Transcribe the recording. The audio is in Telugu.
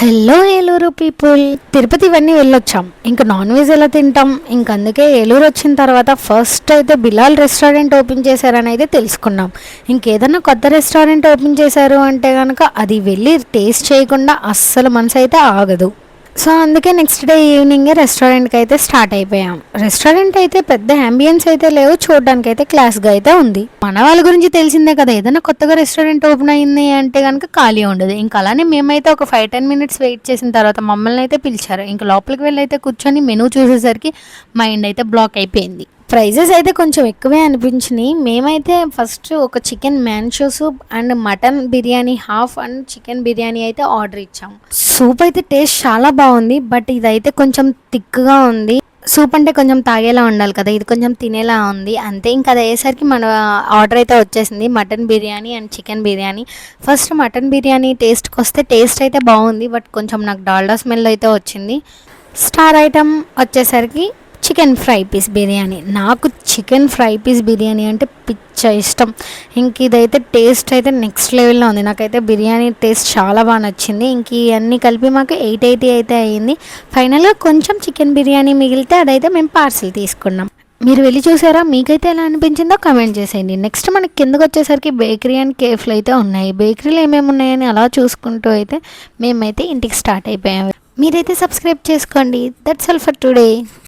హలో ఏలూరు పీపుల్, తిరుపతి ఇవన్నీ వెళ్ళొచ్చాం. ఇంకా నాన్ వెజ్ ఎలా తింటాం? ఇంక అందుకే ఏలూరు వచ్చిన తర్వాత ఫస్ట్ అయితే బిలాల్ రెస్టారెంట్ ఓపెన్ చేశారని అయితే తెలుసుకున్నాం. ఇంకేదన్నా కొత్త రెస్టారెంట్ ఓపెన్ చేశారు అంటే కనుక అది వెళ్ళి టేస్ట్ చేయకుండా అస్సలు మనసు అయితే ఆగదు. సో అందుకే నెక్స్ట్ డే ఈవినింగే రెస్టారెంట్కి అయితే స్టార్ట్ అయిపోయాం. రెస్టారెంట్ అయితే పెద్ద అంబియన్స్ అయితే లేవు, చూడడానికి అయితే క్లాస్గా అయితే ఉంది. మన వాళ్ళ గురించి తెలిసిందే కదా, ఏదైనా కొత్తగా రెస్టారెంట్ ఓపెన్ అయింది అంటే కనుక ఖాళీ ఉండదు. ఇంకా అలానే మేమైతే ఒక 5-10 మినిట్స్ వెయిట్ చేసిన తర్వాత మమ్మల్ని అయితే పిలిచారు. ఇంకా లోపలికి వెళ్ళి అయితే కూర్చొని మెనూ చూసేసరికి మైండ్ అయితే బ్లాక్ అయిపోయింది. ప్రైజెస్ అయితే కొంచెం ఎక్కువే అనిపించినాయి. మేమైతే ఫస్ట్ ఒక chicken manchow soup and mutton biryani half and chicken biryani అయితే ఆర్డర్ ఇచ్చాం. సూప్ అయితే టేస్ట్ చాలా బాగుంది, బట్ ఇదైతే కొంచెం థిక్గా ఉంది. సూప్ అంటే కొంచెం తాగేలా ఉండాలి కదా, ఇది కొంచెం తినేలా ఉంది అంతే. ఇంకా అది అయ్యేసరికి మన ఆర్డర్ అయితే వచ్చేసింది, mutton biryani and chicken biryani. First mutton biryani టేస్ట్కి వస్తే టేస్ట్ అయితే బాగుంది, బట్ కొంచెం నాకు డాల్డా స్మెల్ అయితే వచ్చింది. స్టార్ ఐటమ్ వచ్చేసరికి చికెన్ ఫ్రై పీస్ బిర్యానీ. నాకు చికెన్ ఫ్రై పీస్ బిర్యానీ అంటే పిచ్చ ఇష్టం. ఇంక ఇదైతే టేస్ట్ అయితే నెక్స్ట్ లెవెల్లో ఉంది. నాకైతే బిర్యానీ టేస్ట్ చాలా బాగా నచ్చింది. ఇంక ఇవన్నీ కలిపి మాకు 880 అయితే అయ్యింది. ఫైనల్గా కొంచెం చికెన్ బిర్యానీ మిగిలితే అదైతే మేము పార్సిల్ తీసుకున్నాం. మీరు వెళ్ళి చూసారా? మీకైతే ఎలా అనిపించిందో కామెంట్ చేసేయండి. నెక్స్ట్ మనకి కిందకు వచ్చేసరికి బేకరీ అండ్ కేఫ్లు అయితే ఉన్నాయి. బేకరీలు ఏమేమి ఉన్నాయని అలా చూసుకుంటూ అయితే మేమైతే ఇంటికి స్టార్ట్ అయిపోయాము. మీరైతే సబ్స్క్రైబ్ చేసుకోండి. That's all for today.